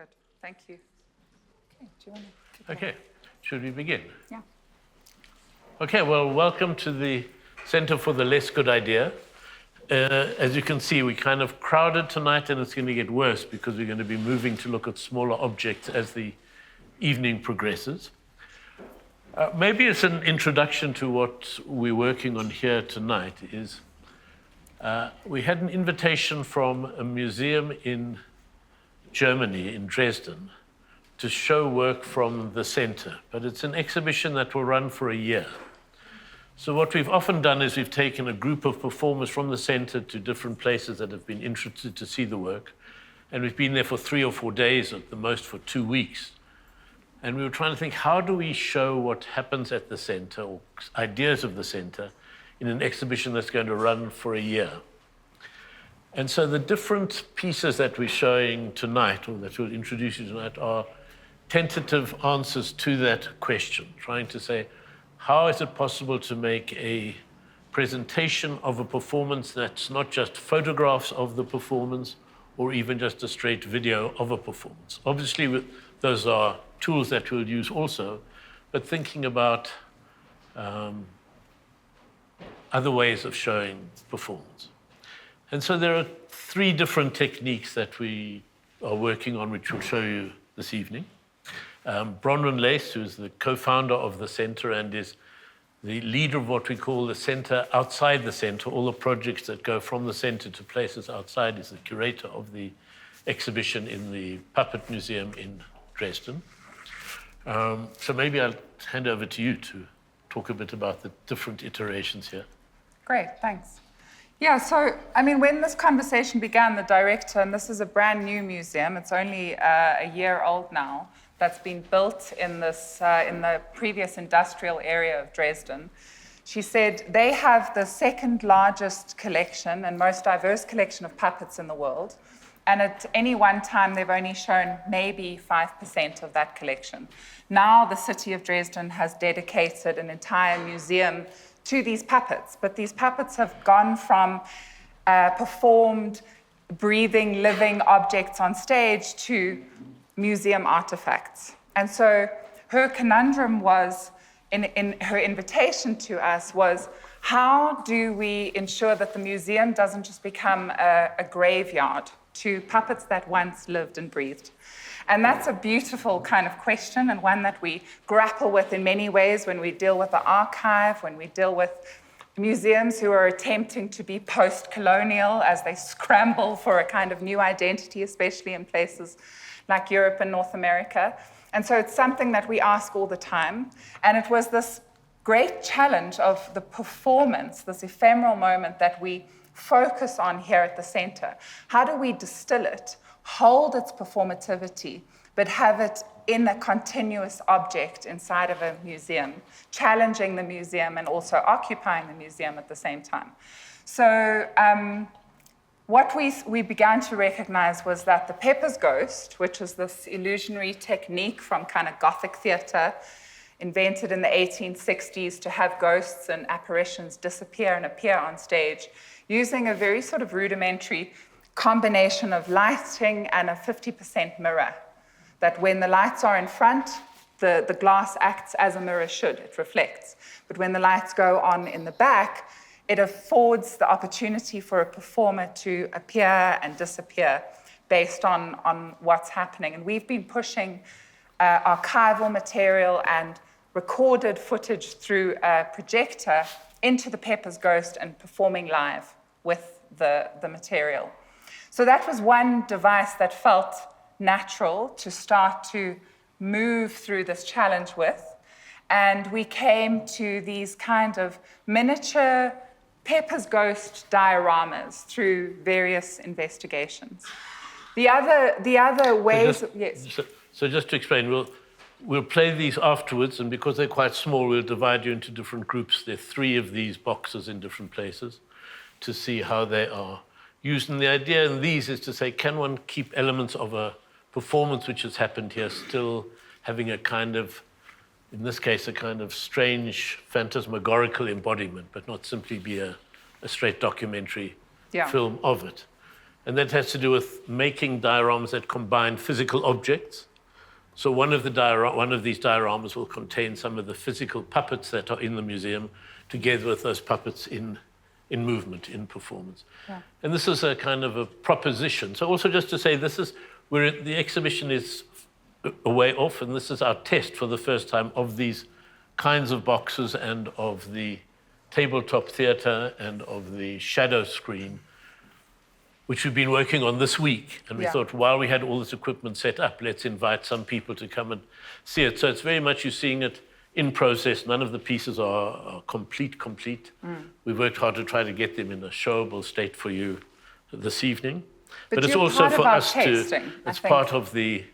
good. Thank you. Okay, do you want to? Okay, should we begin? Yeah. Okay, well, welcome to the Center for the Less Good Idea. As you can see, we kind of crowded tonight, and it's going to get worse because we're going to be moving to look at smaller objects as the evening progresses. Maybe it's an introduction to what we're working on here tonight is we had an invitation from a museum in Germany, in Dresden, to show work from the center, but it's an exhibition that will run for a year. So what we've often done is we've taken a group of performers from the center to different places that have been interested to see the work, and we've been there for 3 or 4 days, at the most for 2 weeks. And we were trying to think, how do we show what happens at the center, or ideas of the center, in an exhibition that's going to run for a year? And so the different pieces that we're showing tonight, or that we'll introduce you tonight, are tentative answers to that question, trying to say, how is it possible to make a presentation of a performance that's not just photographs of the performance, or even just a straight video of a performance? Obviously, those are tools that we'll use also, but thinking about other ways of showing performance. And so there are 3 different techniques that we are working on, which we'll show you this evening. Bronwyn, who is the co-founder of the center and is the leader of what we call the center outside the center, all the projects that go from the center to places outside, is the curator of the exhibition in the Puppet Museum in Dresden. So maybe I'll hand over to you to talk a bit about the different iterations here. Great, thanks. Yeah, so, I mean, when this conversation began, the director, and this is a brand new museum, it's only a year old now, that's been built in this in the previous industrial area of Dresden. She said they have the 2nd largest collection and most diverse collection of puppets in the world. And at any one time, they've only shown maybe 5% of that collection. Now the city of Dresden has dedicated an entire museum to these puppets, but these puppets have gone from performed, breathing, living objects on stage to museum artifacts. And so her conundrum was, in her invitation to us, was how do we ensure that the museum doesn't just become a graveyard to puppets that once lived and breathed? And that's a beautiful kind of question, and one that we grapple with in many ways when we deal with the archive, when we deal with museums who are attempting to be post-colonial as they scramble for a kind of new identity, especially in places like Europe and North America. And so it's something that we ask all the time. And it was this great challenge of the performance, this ephemeral moment that we focus on here at the center. How do we distill it, hold its performativity, but have it in a continuous object inside of a museum, challenging the museum and also occupying the museum at the same time? So what we began to recognize was that the Pepper's Ghost, which is this illusionary technique from kind of Gothic theater, invented in the 1860s to have ghosts and apparitions disappear and appear on stage, using a very sort of rudimentary combination of lighting and a 50% mirror, that when the lights are in front, the glass acts as a mirror should, it reflects. But when the lights go on in the back, it affords the opportunity for a performer to appear and disappear based on what's happening. And we've been pushing archival material and recorded footage through a projector into the Pepper's Ghost and performing live with the material. So that was one device that felt natural to start to move through this challenge with. And we came to these kind of miniature Pepper's Ghost dioramas through various investigations. The other ways... So just to explain, we'll play these afterwards, and because they're quite small, we'll divide you into different groups. There are 3 of these boxes in different places to see how they are used. And the idea in these is to say, can one keep elements of a performance which has happened here still having a kind of, in this case, a kind of strange phantasmagorical embodiment, but not simply be a straight documentary film of it. And that has to do with making dioramas that combine physical objects. So one of these dioramas will contain some of the physical puppets that are in the museum, together with those puppets in movement, in performance. Yeah. And this is a kind of a proposition. So also just to say, this is where the exhibition is a way off, and this is our test for the first time of these kinds of boxes and of the tabletop theater and of the shadow screen, which we've been working on this week. And we thought, while we had all this equipment set up, let's invite some people to come and see it. So it's very much you're seeing it in process. None of the pieces are complete. We've worked hard to try to get them in a showable state for you this evening. But it's also for us tasting, it's part of the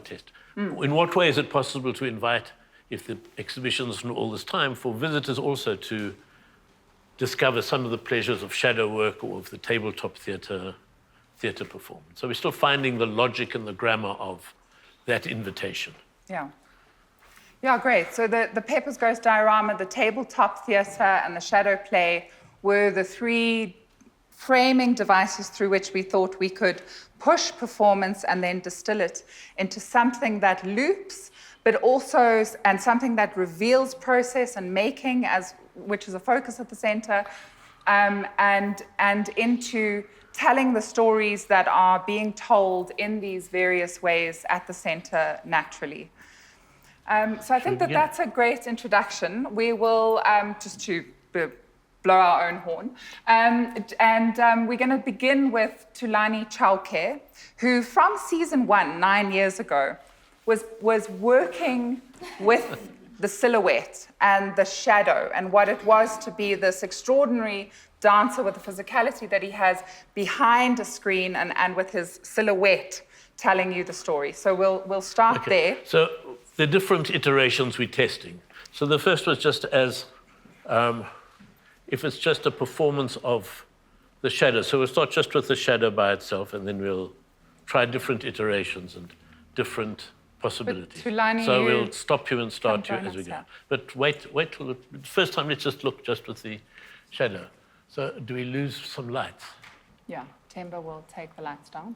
test. In what way is it possible to invite, if the exhibition isn't all this time, for visitors also to discover some of the pleasures of shadow work or of the tabletop theater performance? So we're still finding the logic and the grammar of that invitation. Yeah. Yeah, great. So the Pepper's Ghost diorama, the tabletop theater, and the shadow play were the three framing devices through which we thought we could push performance and then distill it into something that loops, but also, and something that reveals process and making, which is a focus at the center, and into telling the stories that are being told in these various ways at the center naturally. So I think that's a great introduction. We will, just to blow our own horn, we're going to begin with Thulani Chauke, who from season 1, 9 years ago, was working with the silhouette and the shadow and what it was to be this extraordinary dancer with the physicality that he has behind a screen and with his silhouette telling you the story. So we'll start there. So the different iterations we're testing. So the first was just as, if it's just a performance of the shadow. So we'll start just with the shadow by itself, and then we'll try different iterations and different possibilities. Thulani, so we'll stop you and start you as we go. Yeah. But wait till the first time, let's just look just with the shadow. So do we lose some lights? Yeah, Temba will take the lights down.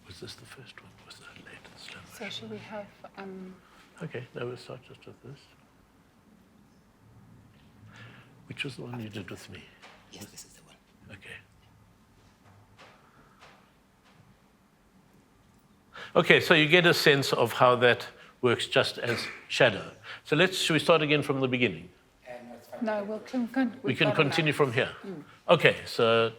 Was this the first one? Was that later? So should we have... Okay, now we'll start just with this. Which was the one you did with me? Yes, this is the one. Okay. Okay, so you get a sense of how that works just as shadow. So should we start again from the beginning? No, We can continue from here. Okay, so...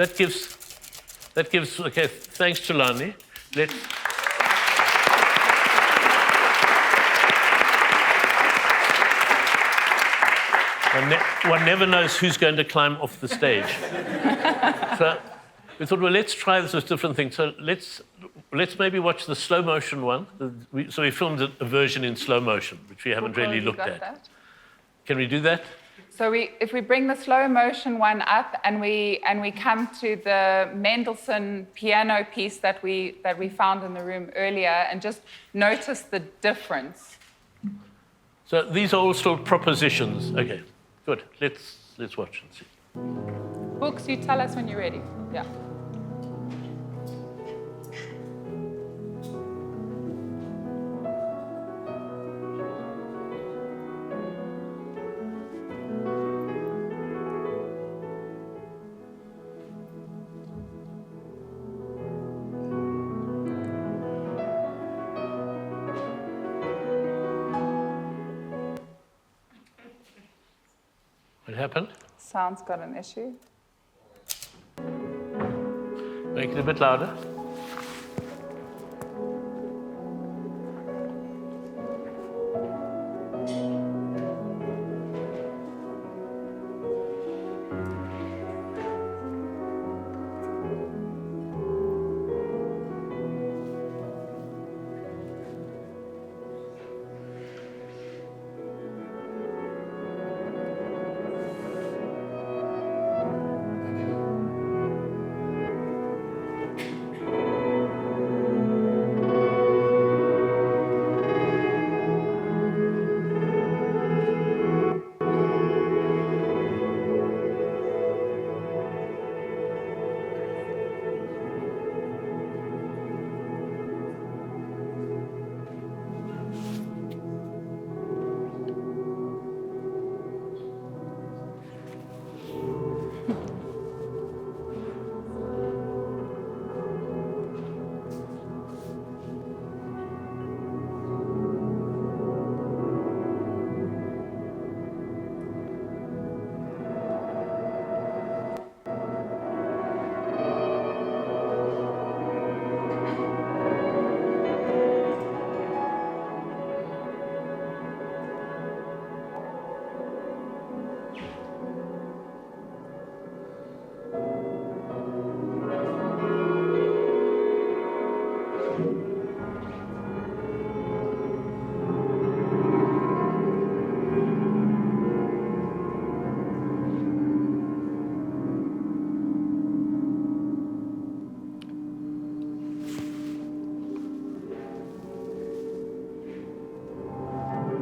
that gives, okay, thanks, Thulani. Let's, one never knows who's going to climb off the stage. So we thought, well, let's try this with different things. So let's maybe watch the slow motion one. So we filmed a version in slow motion, which we haven't really looked at. That? Can we do that? So if we bring the slow motion one up and we come to the Mendelssohn piano piece that we found in the room earlier, and just notice the difference. So these are all still propositions. Okay, good. Let's watch and see. Books, you tell us when you're ready. Yeah. What happened? Sound's got an issue. Make it a bit louder.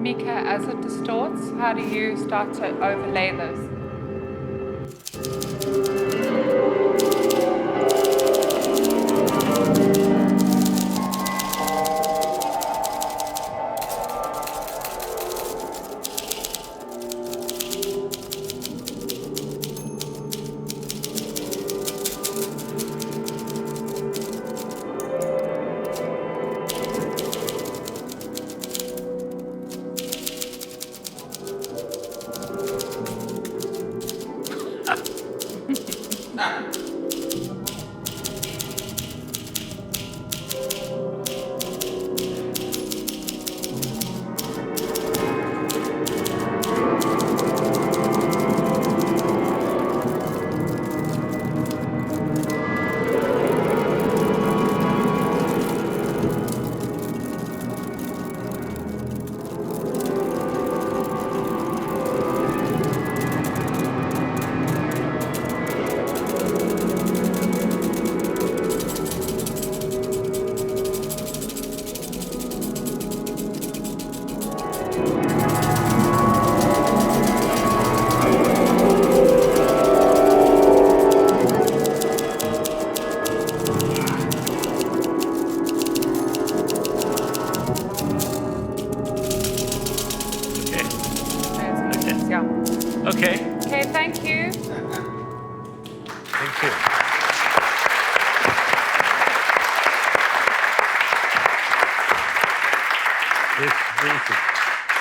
Micca, as it distorts, how do you start to overlay this?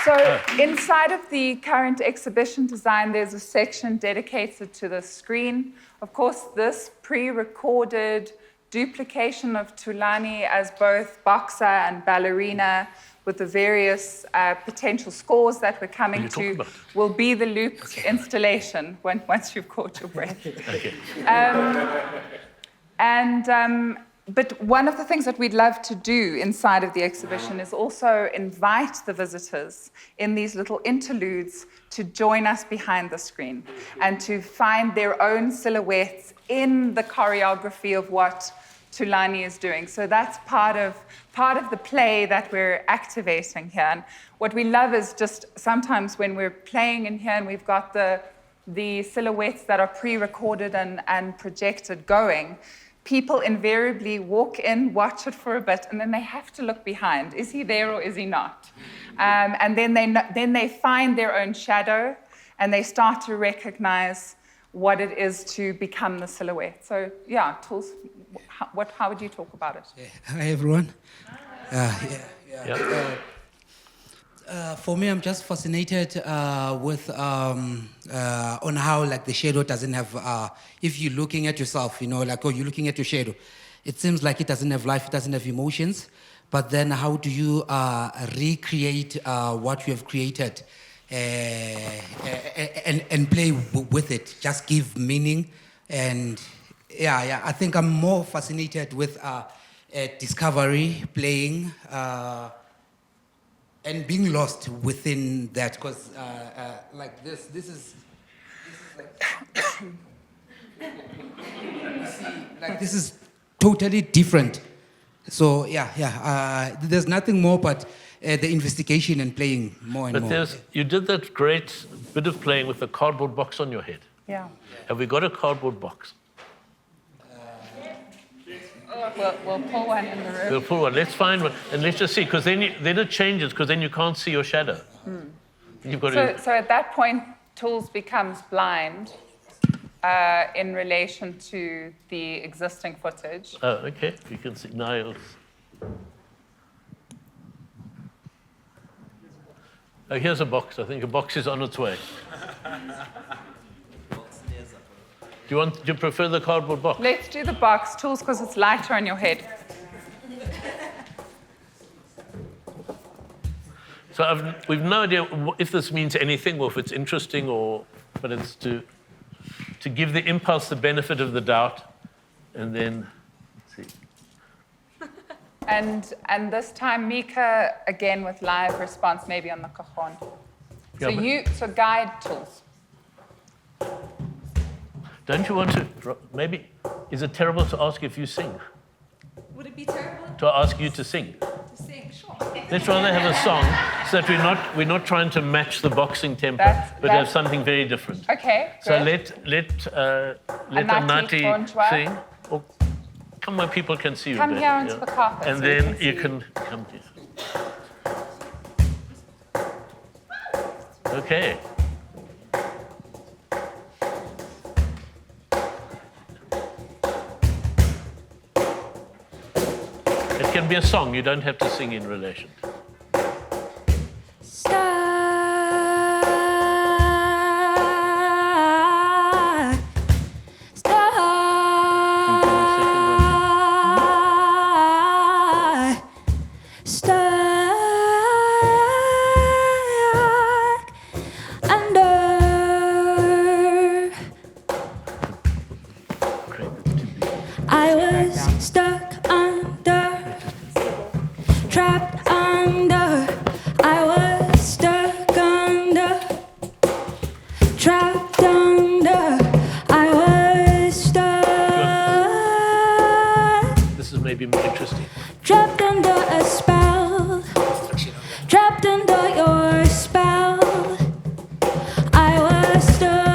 So inside of the current exhibition design, there's a section dedicated to the screen. Of course, this pre-recorded duplication of Thulani as both boxer and ballerina with the various potential scores that we're coming to will be the looped installation once you've caught your breath. Okay. But one of the things that we'd love to do inside of the exhibition is also invite the visitors in these little interludes to join us behind the screen and to find their own silhouettes in the choreography of what Thulani is doing. So that's part of the play that we're activating here. And what we love is just sometimes when we're playing in here and we've got the silhouettes that are pre-recorded and projected going, people invariably walk in, watch it for a bit, and then they have to look behind. Is he there or is he not? And then they find their own shadow, and they start to recognize what it is to become the silhouette. So, yeah, Tools, how would you talk about it? Yeah. Hi, everyone. For me, I'm just fascinated with on how like the shadow doesn't have. If you're looking at yourself, like you're looking at your shadow, it seems like it doesn't have life, it doesn't have emotions. But then, how do you recreate what you have created and play with it? Just give meaning, and I think I'm more fascinated with discovery, playing. And being lost within that, because like this is like, you see, like this is totally different. So there's nothing more but the investigation and playing more and more. But you did that great bit of playing with a cardboard box on your head. Yeah. Have we got a cardboard box? We'll pull one in the room. We'll pull one. Let's find one, and let's just see, because then it changes, because then you can't see your shadow. You've got So at that point, Tools becomes blind in relation to the existing footage. Oh, okay. You can see Niles. Oh, here's a box. I think a box is on its way. Do you prefer the cardboard box? Let's do the box, Tools, because it's lighter on your head. So we've no idea if this means anything or if it's interesting, but it's to give the impulse the benefit of the doubt, and then let's see. And this time, Micca again with live response, maybe on the cajon. So guide Tools. Don't you want to, maybe, is it terrible to ask if you sing? Would it be terrible To ask you to sing? to sing? Sure. Let's rather have a song so that we're not trying to match the boxing tempo, but have something very different. Okay, So good. let Anathi, Anathi Conjwa. sing. Or come where people can see you. Come better, here onto the carpet. And so then we you see can come here. Okay. It can be a song, you don't have to sing in relation. I was stuck under, trapped under. I was stuck under, trapped under. I was stuck, This is maybe more interesting. trapped under a spell, trapped under your spell. I was stuck,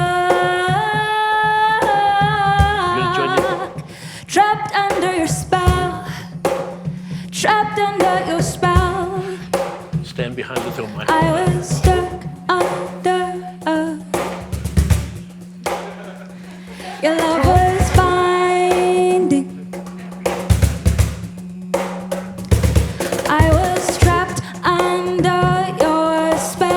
trapped under your spell, trapped under your spell. Stand behind the film. I was stuck under. Your love was binding. I was trapped under your spell.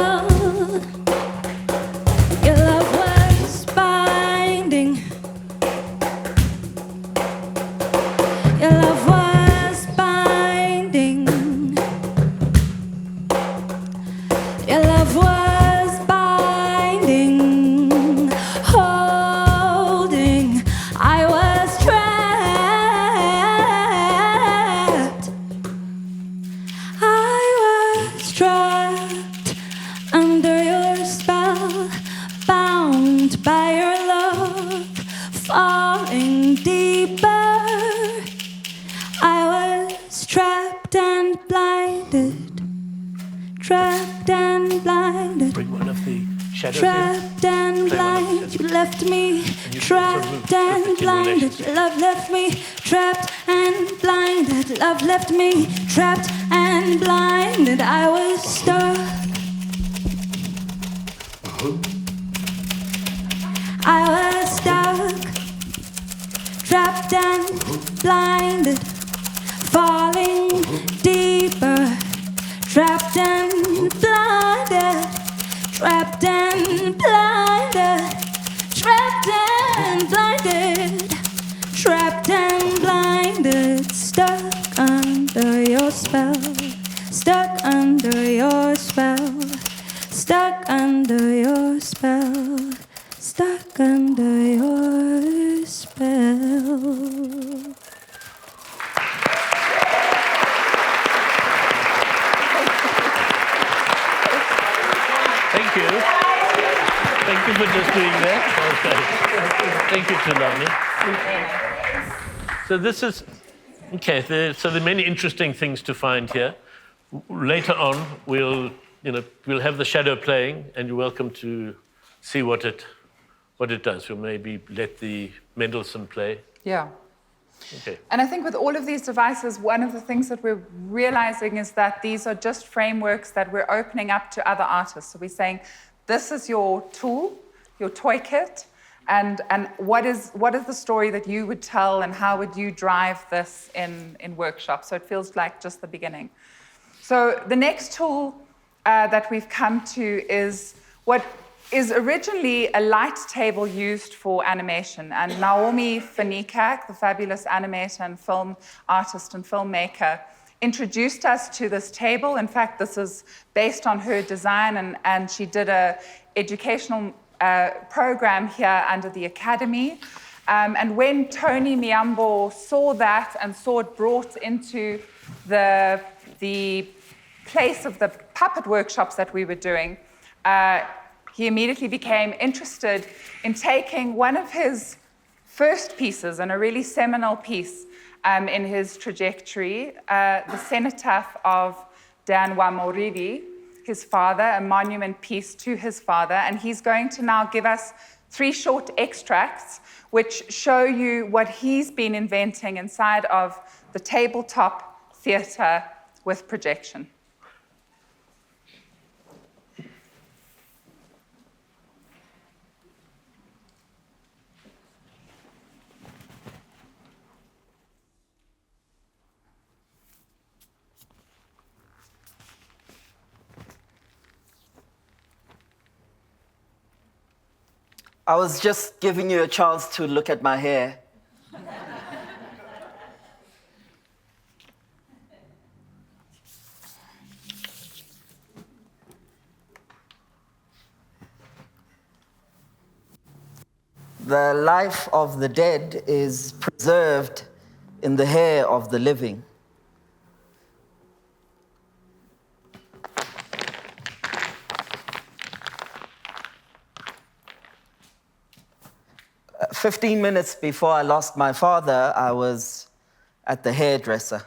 and blinded, trapped and blinded. Bring one of the shadows in. Trapped and Play one of the blind, you shadows. left me. you can also move Trapped and with the blinded, relationship. love left me. Trapped and blinded, love left me. Trapped and blinded, I was stuck. I was stuck. Trapped and blinded, falling deeper. Trapped and blinded. Trapped and blinded, trapped and blinded, trapped and blinded, stuck under your spell, stuck under your spell, stuck under your spell, stuck under your spell. Thank you. Thank you for just doing that. Okay. Thank you, Thulani. So this is, okay, so there are many interesting things to find here. Later on, we'll have the shadow playing, and you're welcome to see what it does. We'll maybe let the Mendelssohn play. Yeah. Okay. And I think with all of these devices, one of the things that we're realizing is that these are just frameworks that we're opening up to other artists. So we're saying, this is your tool, your toy kit, and what is the story that you would tell, and how would you drive this in workshops? So it feels like just the beginning. So the next tool that we've come to is what is originally a light table used for animation. And Naomi Fanikak, the fabulous animator and film artist and filmmaker, introduced us to this table. In fact, this is based on her design, and she did an educational program here under the Academy. And when Tony Miyambo saw that and saw it brought into the place of the puppet workshops that we were doing, he immediately became interested in taking one of his first pieces, and a really seminal piece in his trajectory, the cenotaph of Dan Wamorivi, his father, a monument piece to his father. And he's going to now give us 3 short extracts which show you what he's been inventing inside of the tabletop theatre with projection. I was just giving you a chance to look at my hair. The life of the dead is preserved in the hair of the living. Uh, 15 minutes before I lost my father, I was at the hairdresser.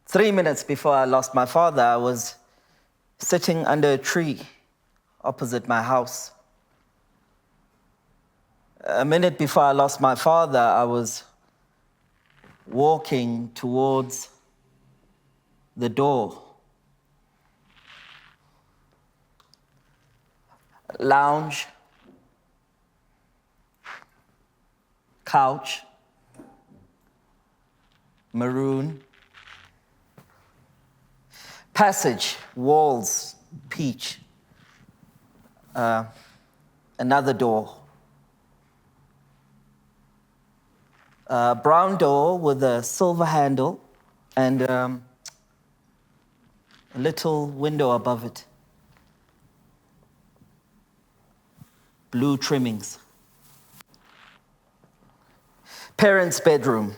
3 minutes before I lost my father, I was sitting under a tree opposite my house. A minute before I lost my father, I was walking towards the door. Lounge, couch, maroon. Passage, walls, peach. Another door. Brown door with a silver handle and a little window above it. Blue trimmings. Parents' bedroom.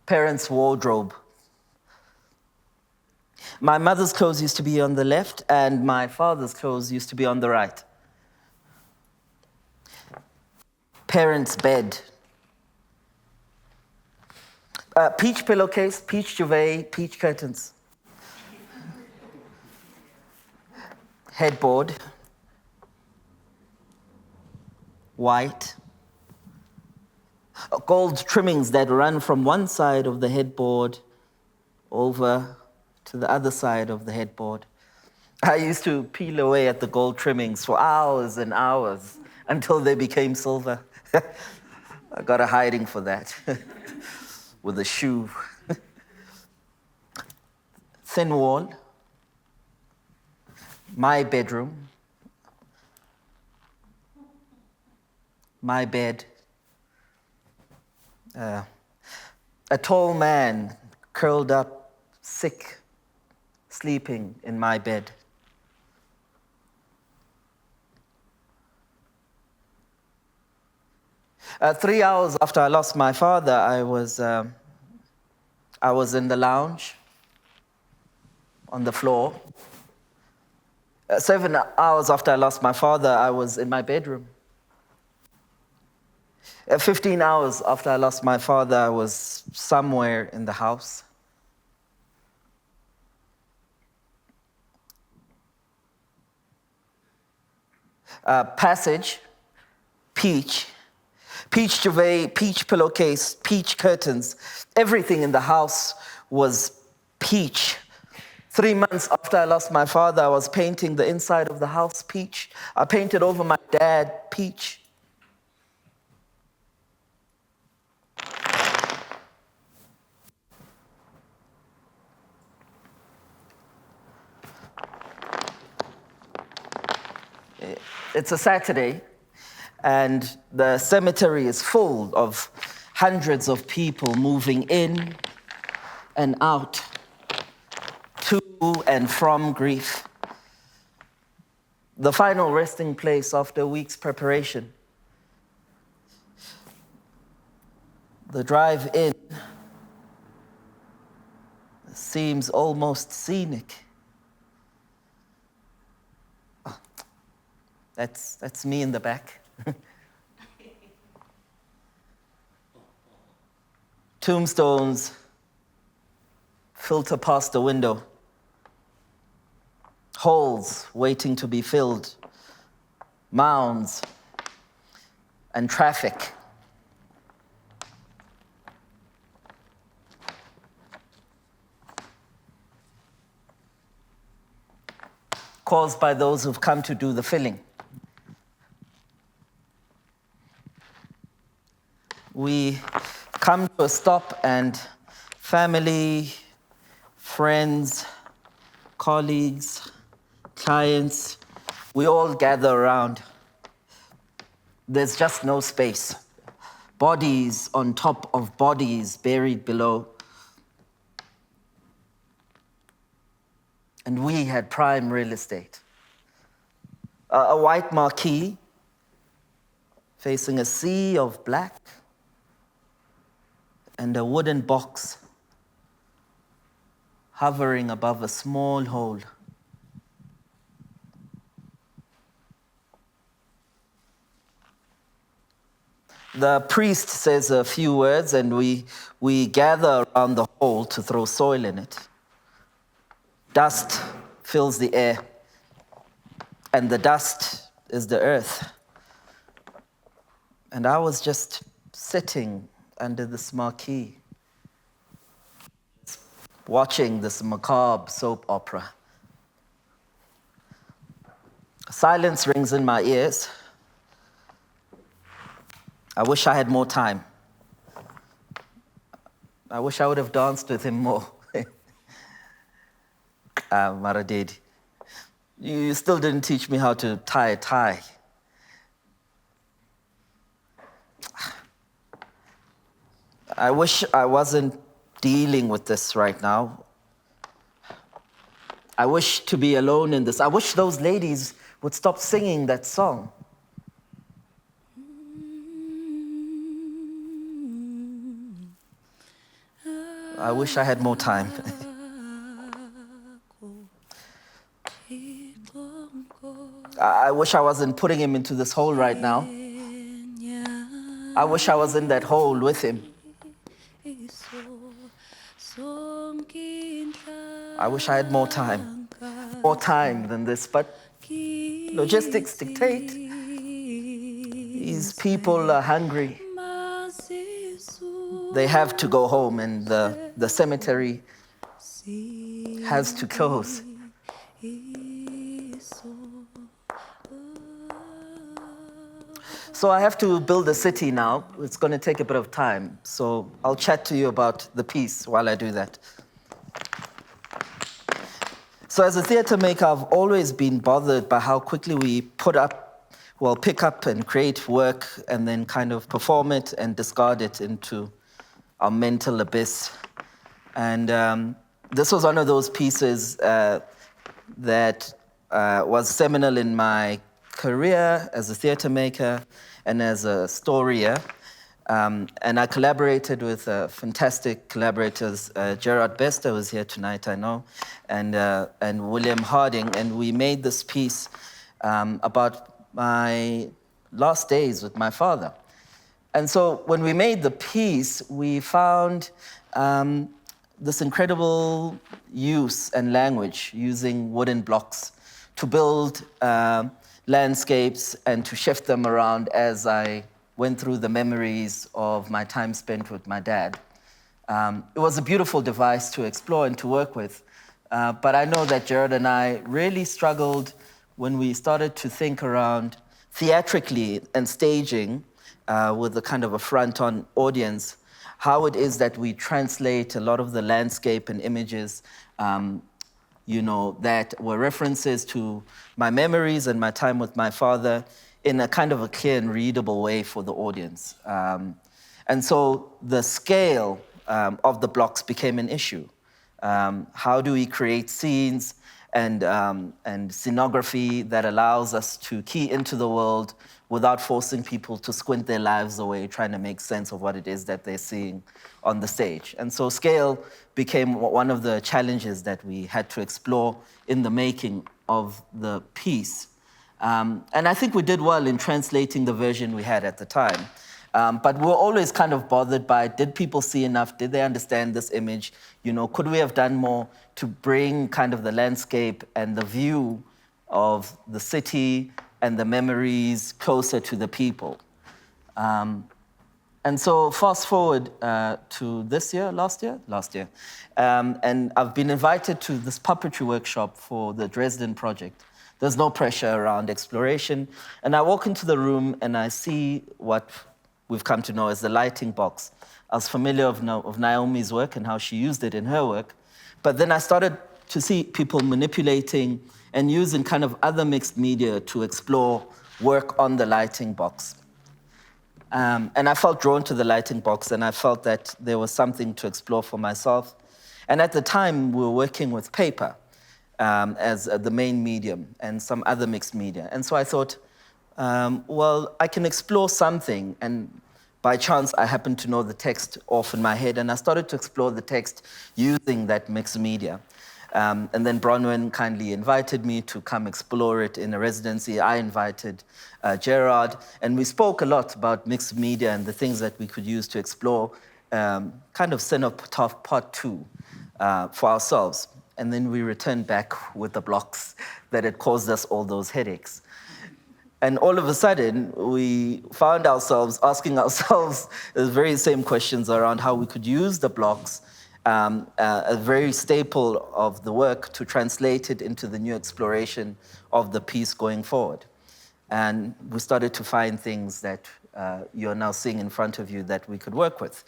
Parents' wardrobe. My mother's clothes used to be on the left, and my father's clothes used to be on the right. Parents' bed. Peach pillowcase, peach duvet, peach curtains. Headboard. White. Gold trimmings that run from one side of the headboard over to the other side of the headboard. I used to peel away at the gold trimmings for hours and hours until they became silver. I got a hiding for that with a shoe. Thin wall. My bedroom. My bed. A tall man curled up, sick, sleeping in my bed. Three hours after I lost my father, I was in the lounge on the floor. 7 hours after I lost my father, I was in my bedroom. 15 hours after I lost my father, I was somewhere in the house. Passage, peach. Peach duvet, peach pillowcase, peach curtains. Everything in the house was peach. 3 months after I lost my father, I was painting the inside of the house peach. I painted over my dad peach. It's a Saturday, and the cemetery is full of hundreds of people moving in and out, to and from grief. The final resting place after a week's preparation. The drive in seems almost scenic. That's me in the back. Tombstones filter past the window. Holes waiting to be filled. Mounds and traffic. Caused by those who've come to do the filling. We come to a stop and family, friends, colleagues, clients, we all gather around. There's just no space. Bodies on top of bodies buried below. And we had prime real estate. A white marquee facing a sea of black, and a wooden box hovering above a small hole. The priest says a few words, and we gather around the hole to throw soil in it. Dust fills the air, and the dust is the earth. And I was just sitting under this marquee, watching this macabre soap opera. Silence rings in my ears. I wish I had more time. I wish I would have danced with him more. Maradedi, you still didn't teach me how to tie a tie. I wish I wasn't dealing with this right now. I wish to be alone in this. I wish those ladies would stop singing that song. I wish I had more time. I wish I wasn't putting him into this hole right now. I wish I was in that hole with him. I wish I had more time than this, but logistics dictate. These people are hungry. They have to go home, and the cemetery has to close. So I have to build a city now. It's going to take a bit of time. So I'll chat to you about the piece while I do that. So as a theater maker, I've always been bothered by how quickly we pick up and create work and then kind of perform it and discard it into our mental abyss. And this was one of those pieces that was seminal in my career as a theater maker and as a storyer. And I collaborated with fantastic collaborators, Gerard Bester, who's here tonight, I know, and William Harding, and we made this piece about my last days with my father. And so when we made the piece, we found this incredible use and language using wooden blocks to build landscapes and to shift them around as I went through the memories of my time spent with my dad. It was a beautiful device to explore and to work with, but I know that Jared and I really struggled when we started to think around theatrically and staging with a kind of a front-on audience, how it is that we translate a lot of the landscape and images that were references to my memories and my time with my father in a kind of a clear and readable way for the audience. And so the scale of the blocks became an issue. How do we create scenes and scenography that allows us to key into the world without forcing people to squint their lives away, trying to make sense of what it is that they're seeing on the stage? And so scale became one of the challenges that we had to explore in the making of the piece. And I think we did well in translating the version we had at the time. But we're always kind of bothered by, did people see enough? Did they understand this image? Could we have done more to bring kind of the landscape and the view of the city and the memories closer to the people? And so fast forward to last year, and I've been invited to this puppetry workshop for the Dresden project. There's no pressure around exploration. And I walk into the room and I see what we've come to know as the lighting box. I was familiar of Naomi's work and how she used it in her work. But then I started to see people manipulating and using kind of other mixed media to explore work on the lighting box. And I felt drawn to the lighting box, and I felt that there was something to explore for myself. And at the time, we were working with paper as the main medium and some other mixed media. And so I thought, I can explore something. And by chance, I happened to know the text off in my head, and I started to explore the text using that mixed media. And then Bronwyn kindly invited me to come explore it in a residency. I invited Gerard, and we spoke a lot about mixed media and the things that we could use to explore kind of CINEMATOGRAPHY Part 2 for ourselves. And then we returned back with the blocks that had caused us all those headaches. And all of a sudden, we found ourselves asking ourselves the very same questions around how we could use the blocks, a very staple of the work, to translate it into the new exploration of the piece going forward. And we started to find things that you're now seeing in front of you that we could work with.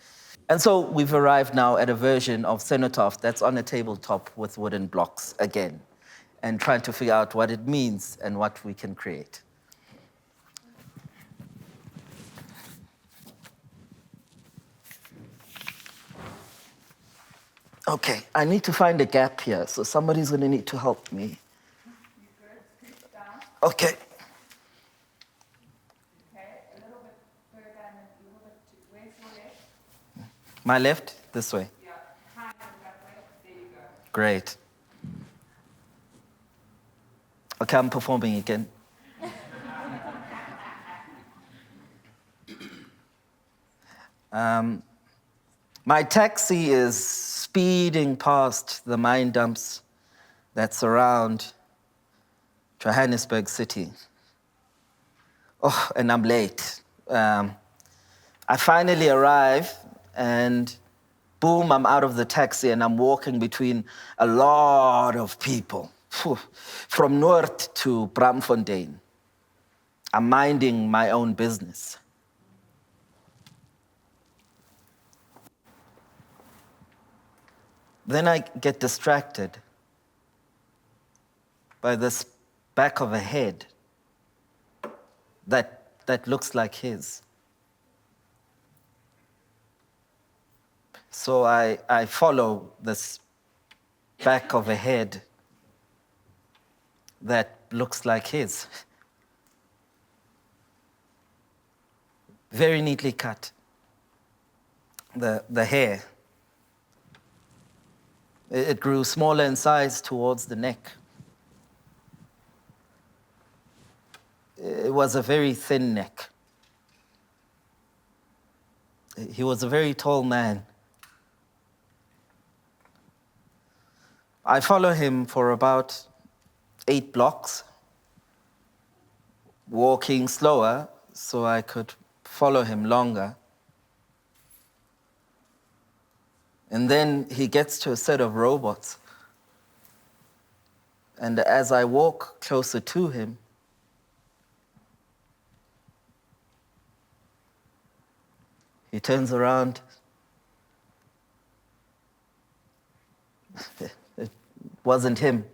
And so we've arrived now at a version of Cenotaph that's on a tabletop with wooden blocks again, and trying to figure out what it means and what we can create. Okay, I need to find a gap here, so somebody's going to need to help me. Okay. Okay, a little bit further and a little bit to, where's your left? My left? This way. Yeah, kind of that way. There you go. Great. Okay, I'm performing again. My taxi is speeding past the mine dumps that surround Johannesburg City. Oh, and I'm late. I finally arrive, and boom, I'm out of the taxi, and I'm walking between a lot of people, from North to Bramfontein. I'm minding my own business. Then I get distracted by this back of a head that looks like his. So I follow this back of a head that looks like his. Very neatly cut. The hair. It grew smaller in size towards the neck. It was a very thin neck. He was a very tall man. I follow him for about 8 blocks, walking slower so I could follow him longer. And then he gets to a set of robots. And as I walk closer to him, he turns around. It wasn't him.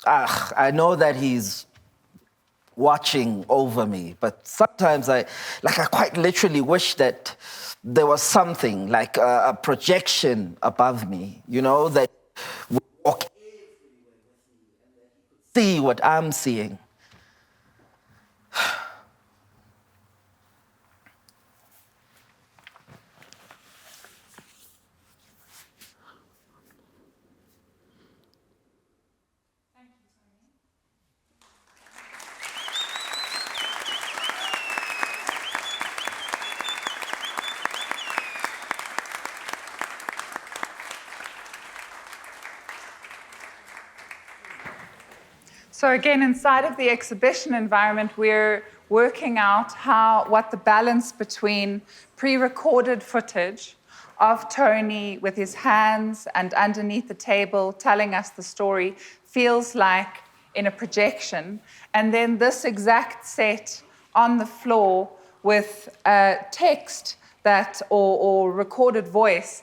I know that he's watching over me, but sometimes I quite literally wish that there was something, like a projection above me, you know, that would walk everywhere with me and that he could see what I'm seeing. So again, inside of the exhibition environment, we're working out what the balance between pre-recorded footage of Tony with his hands and underneath the table telling us the story feels like in a projection, and then this exact set on the floor with text or recorded voice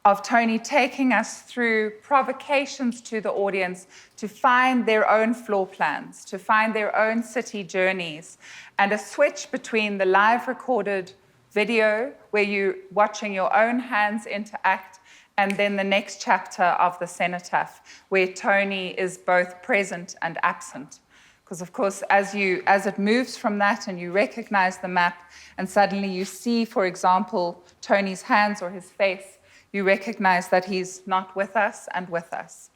of Tony taking us through provocations to the audience to find their own floor plans, to find their own city journeys, and a switch between the live recorded video where you're watching your own hands interact, and then the next chapter of the cenotaph where Tony is both present and absent. Because of course, as it moves from that and you recognize the map and suddenly you see, for example, Tony's hands or his face, you recognize that he's not with us and with us.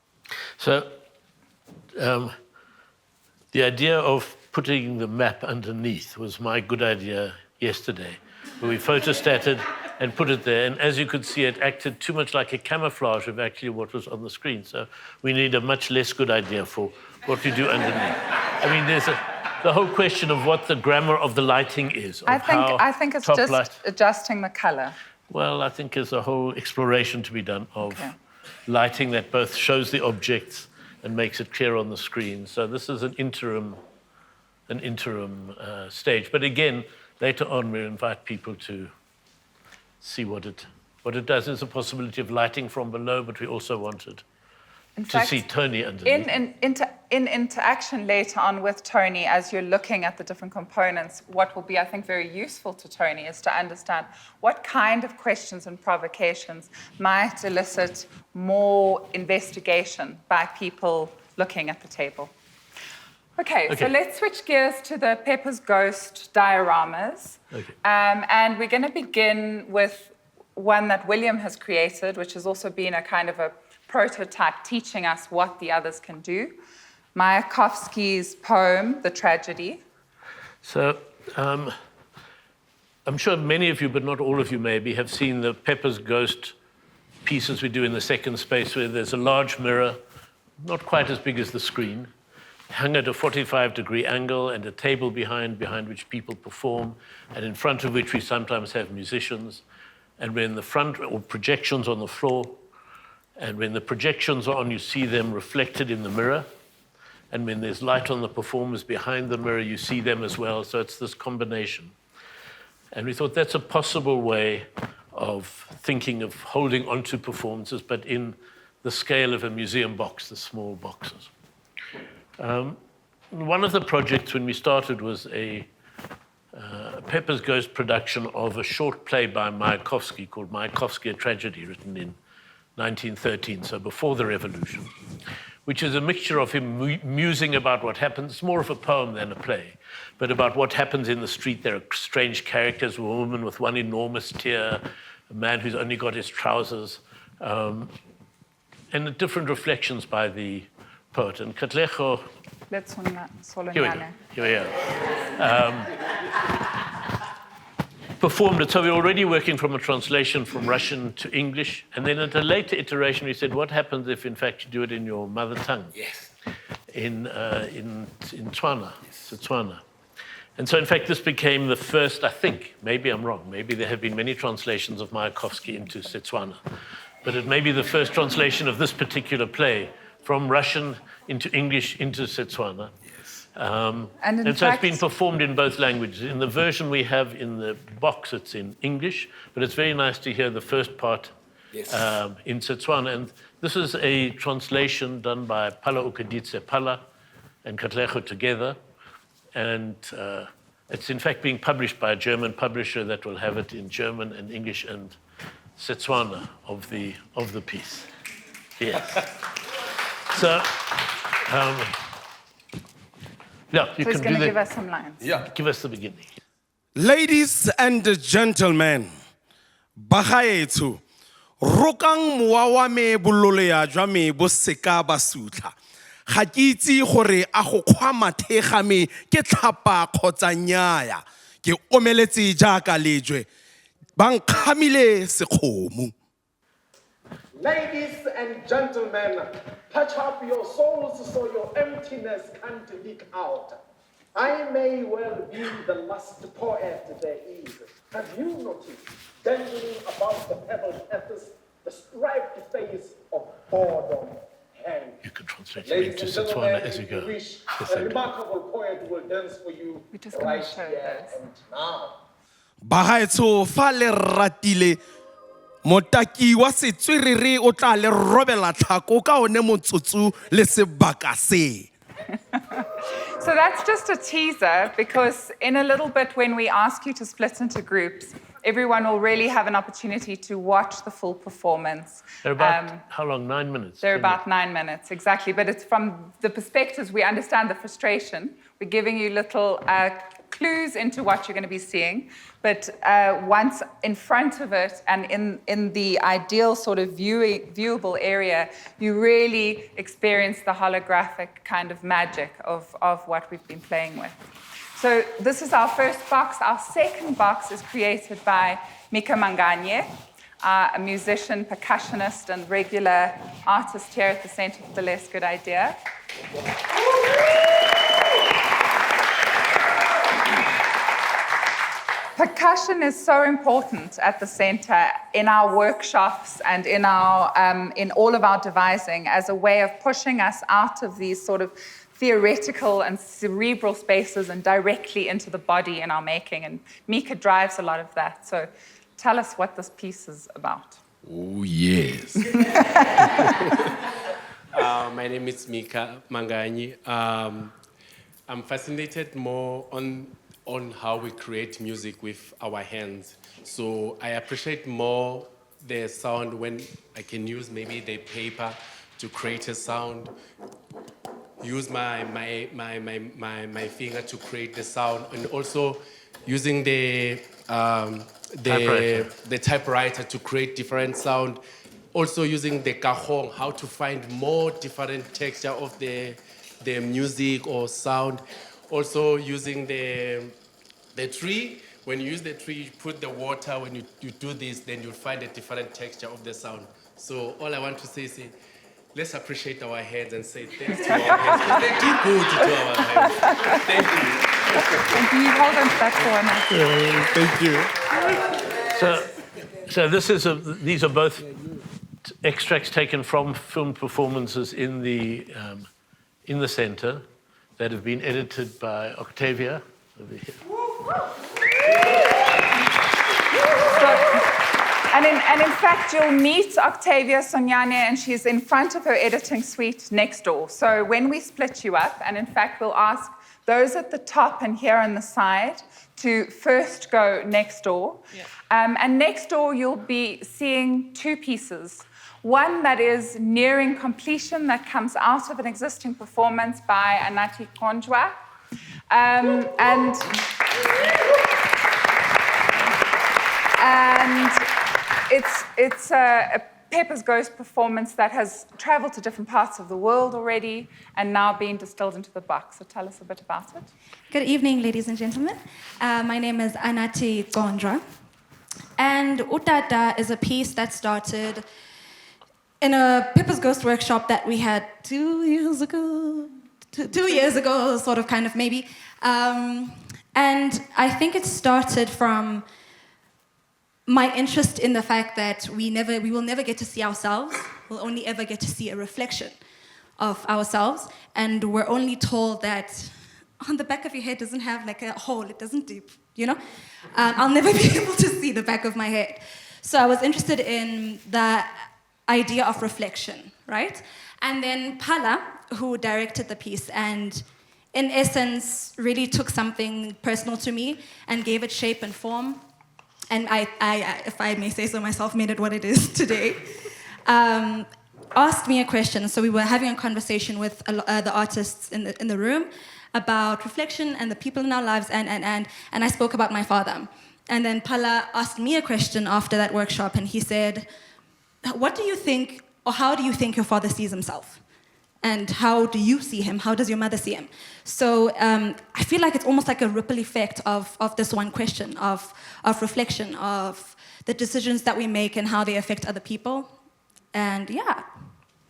So the idea of putting the map underneath was my good idea yesterday, where we photostated and put it there. And as you could see, it acted too much like a camouflage of actually what was on the screen. So we need a much less good idea for what we do underneath. I mean, there's the whole question of what the grammar of the lighting is. I think it's just adjusting the color. Well, I think there's a whole exploration to be done of lighting that both shows the objects and makes it clear on the screen. So this is an interim stage. But again, later on, we'll invite people to see what it does. There's a possibility of lighting from below, but we also wanted to see Tony underneath. In interaction later on with Tony, as you're looking at the different components, what will be, I think, very useful to Tony is to understand what kind of questions and provocations might elicit more investigation by people looking at the table. Okay, so let's switch gears to the Pepper's Ghost dioramas. Okay. And we're going to begin with one that William has created, which has also been a kind of a prototype teaching us what the others can do. Mayakovsky's poem, The Tragedy. So I'm sure many of you, but not all of you maybe, have seen the Pepper's Ghost pieces we do in the second space, where there's a large mirror, not quite as big as the screen, hung at a 45-degree angle, and a table behind which people perform, and in front of which we sometimes have musicians. And when the front, or projections on the floor, and when the projections are on, you see them reflected in the mirror. And when there's light on the performers behind the mirror, you see them as well. So it's this combination. And we thought that's a possible way of thinking of holding onto performances, but in the scale of a museum box, the small boxes. One of the projects when we started was a Pepper's Ghost production of a short play by Mayakovsky called Mayakovsky, A Tragedy, written in 1913, so before the revolution, which is a mixture of him musing about what happens. It's more of a poem than a play, but about what happens in the street. There are strange characters, a woman with one enormous tear, a man who's only got his trousers, and the different reflections by the poet. And Katlego, Letsholonyane. here we are. Performed it. So we were already working from a translation from Russian to English. And then at a later iteration, we said, what happens if, in fact, you do it in your mother tongue? Yes. In Tswana, Setswana. And so, in fact, this became the first, I think, maybe I'm wrong, maybe there have been many translations of Mayakovsky into Setswana, but it may be the first translation of this particular play from Russian into English into Setswana. And so it's been performed in both languages. In the version we have in the box, it's in English, but it's very nice to hear the first part in Setswana. And this is a translation done by Pala Ukaditse Pala and Katlego together. And it's in fact being published by a German publisher that will have it in German and English and Setswana of the piece. Yes. So, yeah, you So he's can going do to give that. us some lines. Yeah. Give us the beginning. Ladies and gentlemen, bagaetso, rokang mowa wa me bololo ya jwa me bo seka ba sutla. Ga ke itse gore a go kgwa mathe ga me ke tlhapa kgotsa nnyaya. Ke omeletse jaaka lejwe. Ba nkgamile sekgomo. Ladies and gentlemen, patch up your souls so your emptiness can't leak out. I may well be the last poet there is. Have you noticed, dangling about the pebbled earth, the striped face of boredom? You can translate it Ladies into and Setswana gentlemen, as you if you go. wish, Yes, a I do. remarkable poet will dance for you We're just gonna right show here those. and now. Bagaetso fa le ratile motaki wa setswerere o tla le robela tlhako ka one motsotso le sebaka se. So that's just a teaser, because in a little bit when we ask you to split into groups, everyone will really have an opportunity to watch the full performance. They're about, how long? 9 minutes? They're 10 about 9 minutes, exactly. But it's from the perspectives, we understand the frustration. We're giving you little clues into what you're going to be seeing. But once in front of it and in the ideal sort of viewable area, you really experience the holographic kind of magic of what we've been playing with. So this is our first box. Our second box is created by Micca Manganye, a musician, percussionist, and regular artist here at the Center for the Less Good Idea. Percussion is so important at the center in our workshops and in all of our devising as a way of pushing us out of these sort of theoretical and cerebral spaces and directly into the body in our making. And Micca drives a lot of that. So tell us what this piece is about. Oh, yes. My name is Micca Manganye. I'm fascinated more on how we create music with our hands. So I appreciate more the sound when I can use maybe the paper to create a sound, use my finger to create the sound, and also using the typewriter to create different sound. also using the cajon, how to find more different texture of the music or sound. Also using the tree. When you use the tree, you put the water. When you do this, then you'll find a different texture of the sound. So all I want to say is, let's appreciate our hands and say thanks to our hands, because they do good to our hands. Thank you. And can you hold on to that for a minute? Thank you. So these are both extracts taken from film performances in the center that have been edited by Octavia over here. And in fact, you'll meet Octavia Sonyane, and she's in front of her editing suite next door. So when we split you up, and in fact, we'll ask those at the top and here on the side to first go next door. Yeah. And next door, you'll be seeing two pieces. One that is nearing completion, that comes out of an existing performance by Anathi Conjwa. And it's a Pepper's Ghost performance that has traveled to different parts of the world already and now being distilled into the box. So tell us a bit about it. Good evening, ladies and gentlemen. My name is Anathi Conjwa. And Utata is a piece that started in a Pepper's Ghost workshop that we had 2 years ago, sort of, kind of, maybe. And I think it started from my interest in the fact that we will never get to see ourselves. We'll only ever get to see a reflection of ourselves. And we're only told that on the back of your head doesn't have like a hole, it doesn't dip, you know? I'll never be able to see the back of my head. So I was interested in the idea of reflection, right? And then Phala, who directed the piece, and in essence really took something personal to me and gave it shape and form. And I, if I may say so myself, made it what it is today. Asked me a question. So we were having a conversation with the artists in the room about reflection and the people in our lives, and I spoke about my father. And then Phala asked me a question after that workshop, and he said, what do you think, or how do you think your father sees himself? And how do you see him? How does your mother see him? So I feel like it's almost like a ripple effect of this one question, of reflection, of the decisions that we make and how they affect other people. And yeah.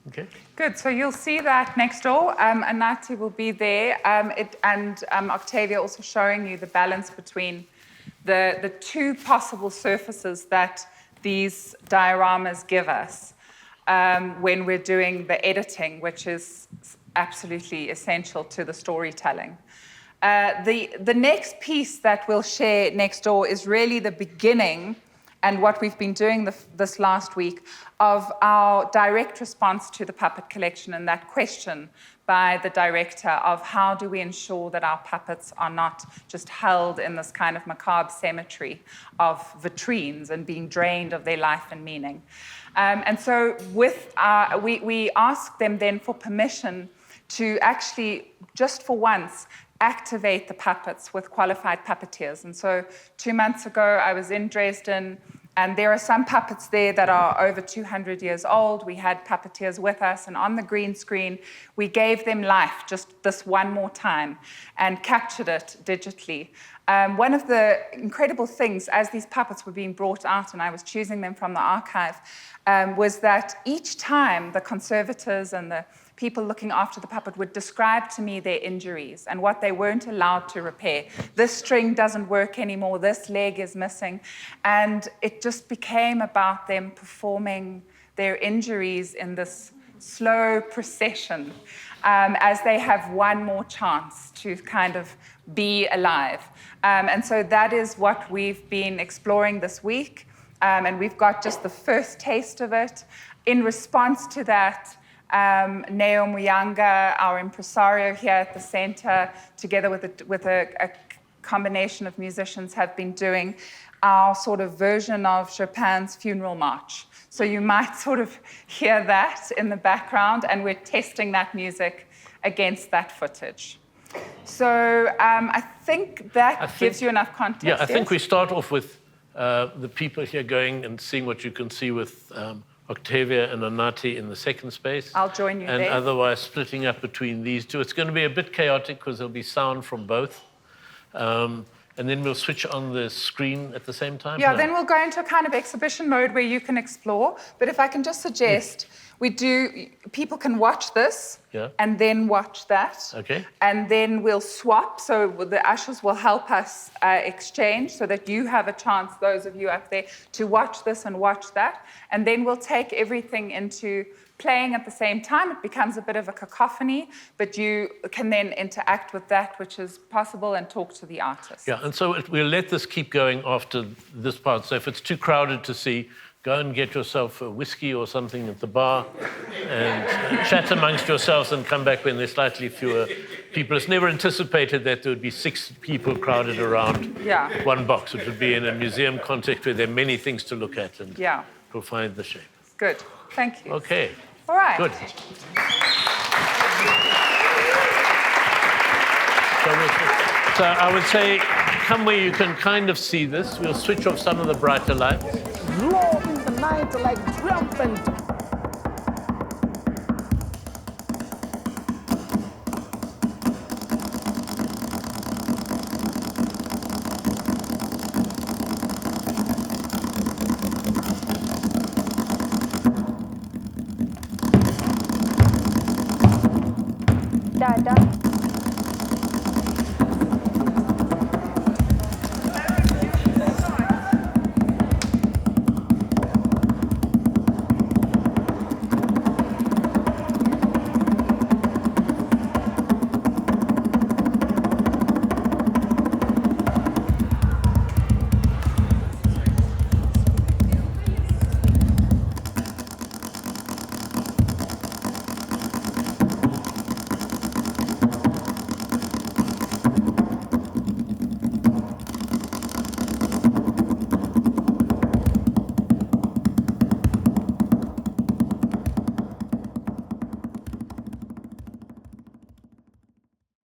Okay. Good, so you'll see that next door. Anathi will be there, and Octavia also showing you the balance between the two possible surfaces that these dioramas give us. When we're doing the editing, which is absolutely essential to the storytelling. The next piece that we'll share next door is really the beginning, and what we've been doing this last week, of our direct response to the puppet collection, and that question by the director of how do we ensure that our puppets are not just held in this kind of macabre cemetery of vitrines and being drained of their life and meaning. And so we asked them then for permission to actually, just for once, activate the puppets with qualified puppeteers. And so 2 months ago, I was in Dresden, and there are some puppets there that are over 200 years old. We had puppeteers with us, and on the green screen, we gave them life just this one more time and captured it digitally. One of the incredible things as these puppets were being brought out, and I was choosing them from the archive, was that each time the conservators and the people looking after the puppet would describe to me their injuries and what they weren't allowed to repair. This string doesn't work anymore, this leg is missing. And it just became about them performing their injuries in this slow procession as they have one more chance to kind of be alive. And so that is what we've been exploring this week. And we've got just the first taste of it. In response to that, Muyanga, our impresario here at the center, together with a combination of musicians, have been doing our sort of version of Chopin's Funeral March. So you might sort of hear that in the background, and we're testing that music against that footage. So I think that gives you enough context. Yeah, I think we start off with the people here going and seeing what you can see with Octavia and Anathi in the second space. I'll join you and there. otherwise splitting up between these two. It's going to be a bit chaotic because there'll be sound from both. And then we'll switch on the screen at the same time? Yeah, No. then we'll go into a kind of exhibition mode where you can explore. But if I can just suggest, people can watch this Yeah. and then watch that. Okay. And then we'll swap. So the ushers will help us exchange so that you have a chance, those of you up there, to watch this and watch that. And then we'll take everything into playing at the same time. It becomes a bit of a cacophony, but you can then interact with that which is possible and talk to the artist. Yeah, and so we'll let this keep going after this part. So if it's too crowded to see, go and get yourself a whiskey or something at the bar and chat amongst yourselves and come back when there's slightly fewer people. It's never anticipated that there would be 6 people crowded around one box. It would be in a museum context where there are many things to look at and we'll find the shape. Good. Thank you. Okay. All right. Good. So I would say, come where you can kind of see this. We'll switch off some of the brighter lights. Roar in the night like triumphant. Dada.